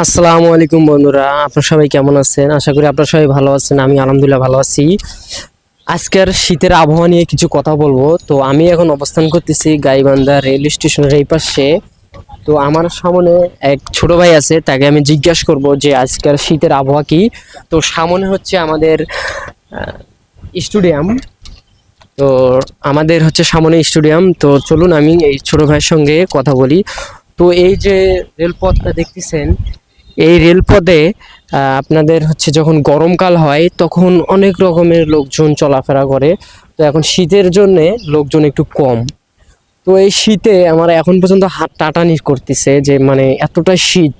আসসালামু আলাইকুম বন্ধুরা, আপনারা সবাই কেমন আছেন? আশা করি আপনারা সবাই ভালো আছেন। আমি আলহামদুলিল্লাহ ভালো আছি। আজকের শীতের আবহাওয়া নিয়ে কিছু কথা বলবো। তো আমি এখন অবস্থান করতেছি গাইবান্ধা রেল স্টেশনের এই পাশে। তো আমার সামনে এক ছোট ভাই আছে, তাকে আমি জিজ্ঞাসা করব যে আজকের শীতের আবহাওয়া কি। তো সামনে হচ্ছে আমাদের স্টেডিয়াম। তো আমাদের হচ্ছে সামনে স্টেডিয়াম। তো চলুন আমি এই ছোট ভাইয়ের সঙ্গে কথা বলি। তো এই যে রেলপথটা দেখতেছেন, এই রেলপথে আপনাদের হচ্ছে যখন গরমকাল হয় তখন অনেক রকমের লোকজন চলাফেরা করে। তো এখন শীতের জন্য লোকজন একটু কম। তো এই শীতে আমার এখন পর্যন্ত হাত টাটানি করতেছে যে মানে এতটা শীত।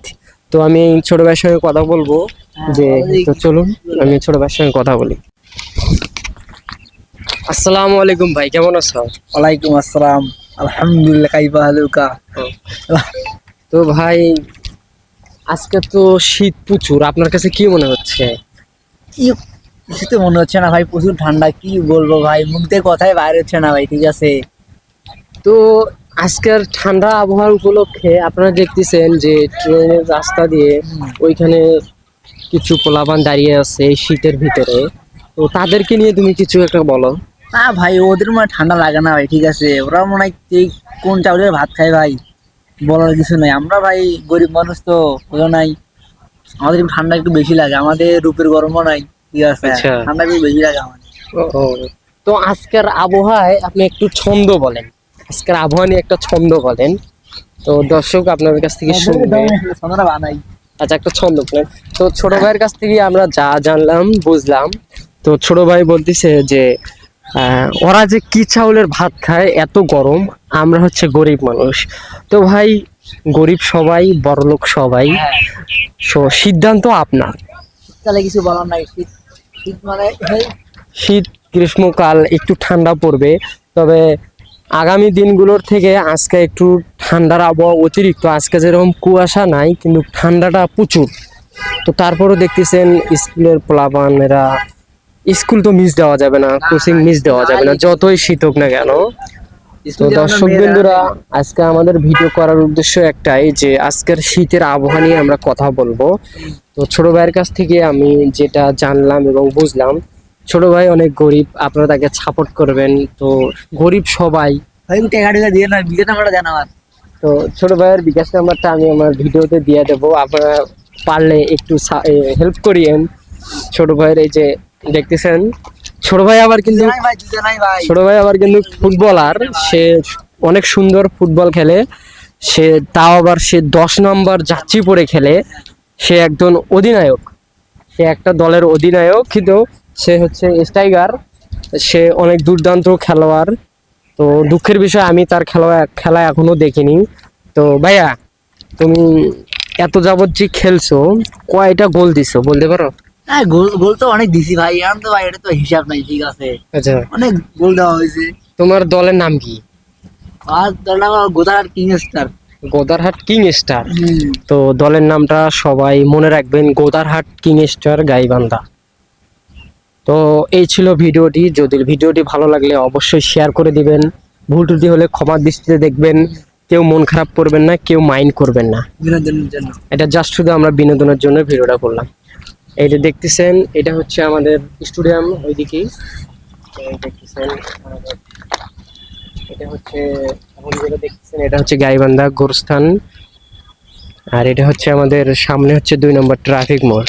তো আমি এই ছোট ভাইয়ের সঙ্গে কথা বলবো যে, তো চলুন আমি ছোট ভাইয়ের সঙ্গে কথা বলি। আসসালামু আলাইকুম ভাই, কেমন আছো? ওয়ালাইকুম আসসালাম। আলহামদুলিল্লাহ, কাইফা হালুকা। তো ভাই, আজকে তো শীত প্রচুর, আপনার কাছে কি মনে হচ্ছে? কি কিছু তো মনে হচ্ছে না ভাই, প্রচুর ঠান্ডা। কি বলবো ভাই, মুখ দিয়ে কথাই বাইরে হচ্ছে না ভাই। ঠিক আছে, তো আজকের ঠান্ডা আবহাওয়ার উপলক্ষে আপনারা দেখতেছেন যে ট্রেনের রাস্তা দিয়ে ওইখানে কিছু পোলাপান দাঁড়িয়ে আছে এই শীতের ভিতরে। তো তাদেরকে নিয়ে তুমি কিছু একটা বলো। না ভাই, ওদের মনে হয় ঠান্ডা লাগে না ভাই। ঠিক আছে, ওরা মনে হয় এই কোন চাউলের ভাত খায় ভাই, বলার কিছু নাই। আমরা ভাই গরিব মানুষ, তো ওরা নাই। আমাদের একটু ঠান্ডা একটু বেশি লাগে, আমাদের রূপের গরমও নাই। ঠিক আছে, আচ্ছা। ঠান্ডা একটু বেশি লাগে আমাদের। ও, তো আজকের আবহাওয়ায় আপনি একটু ছন্দ বলেন, আজকের আবহাওয়া নিয়ে একটা ছন্দ বলেন। তো দর্শক আপনাদের কাছ থেকে শুনবে। সন্ধ্যাটা বানাই। আচ্ছা, একটা ছন্দ বলেন। তো ছোট ভাইয়ের কাছ থেকে আমরা যা জানলাম বুঝলাম। তো ছোট ভাই বলতেছে যে ওরা যে কি চাউলের ভাত খায় এত গরম, আমরা হচ্ছে গরিব মানুষ। তো ভাই, গরিব সবাই, বড়লোক সবাই, সো সিদ্ধান্ত আপনার। শীতকালে কিছু বলার নাই। শীত শীত মানে এই শীত গ্রীষ্মকাল একটু ঠান্ডা পড়বে, তবে আগামী দিনগুলোর থেকে আজকে একটু ঠান্ডার আবহাওয়া অতিরিক্ত। আজকে যেরকম কুয়াশা নাই, কিন্তু ঠান্ডাটা প্রচুর। তো তারপরও দেখতেছেন স্কুলের পোলাপানেরা, স্কুল তো মিস দেওয়া যাবে না, কোচিং মিস দেওয়া যাবে না, যতই শীত হোক না কেন। তো দর্শক বিন্দুরা, আজকে আমাদের ভিডিও করার উদ্দেশ্য একটাই যে আজকের শীতের আবহাওয়া নিয়ে আমরা কথা বলবো। তো ছোট ভাইয়ের কাছ থেকে আমি যেটা জানলাম এবং বুঝলাম, ছোট ভাই অনেক গরিব, আপনারা তাকে সাপোর্ট করবেন। তো গরিব সবাই। ভাই টাকা টাকা দিয়ে না, বিলে নাম্বারটা দেন আমার। তো ছোট ভাইয়ের বিকাশ নাম্বারটা আমি আমার ভিডিওতে দিয়ে দেবো, আপনারা পারলে একটু হেল্প করিয়েন ছোট ভাইয়ের। এই যে দেখতেছেন, ছোট ভাই আবার কিন্তু ছোট ভাই আবার কিন্তু ফুটবলার। সে অনেক সুন্দর ফুটবল খেলে। সে তাও আবার সে 10 নম্বর যাচ্ছি পরে খেলে। সে একজন অধিনায়ক, সে একটা দলের অধিনায়ক, কিন্তু সে হচ্ছে স্ট্রাইকার। সে অনেক দুর্দান্ত খেলোয়াড়। তো দুঃখের বিষয়, আমি তার খেলা এখনো দেখিনি। তো ভাইয়া, তুমি এত যাবত যে খেলছো, কয়টা গোল দিছো বলতে পারো? হ্যাঁ, গোল গোল তো অনেক দিছি ভাই। এখন তো ভাই এটা তো হিসাব নাই। ঠিক আছে, আচ্ছা, অনেক গোল দেওয়া হয়েছে। তোমার দলের নাম কি? আর দল আমার Godar king star. Godarhat king star. তো দলের নামটা সবাই মনে রাখবেন, গোদারহাট কিং স্টার গাইবান্ধা। তো এই ছিল ভিডিওটি। যদি ভিডিওটি ভালো লাগলে অবশ্যই শেয়ার করে দিবেন। ভুল ত্রুটি হলে ক্ষমার দৃষ্টিতে দেখবেন। কেউ মন খারাপ করবেন না, কেউ মাইন্ড করবেন না। বিনোদনের জন্য। এটা জাস্ট শুধু আমরা বিনোদনের জন্য ভিডিওটা করলাম। এই যে দেখতেছেন, এটা হচ্ছে আমাদের স্টেডিয়াম ওইদিকেই। এই দেখতেছেন আমাদের, এটা হচ্ছে এখন যেটা দেখতেছেন এটা হচ্ছে গাইবান্ধা গোরস্থান। আর এটা হচ্ছে আমাদের সামনে হচ্ছে 2 নম্বর ট্রাফিক মোড়।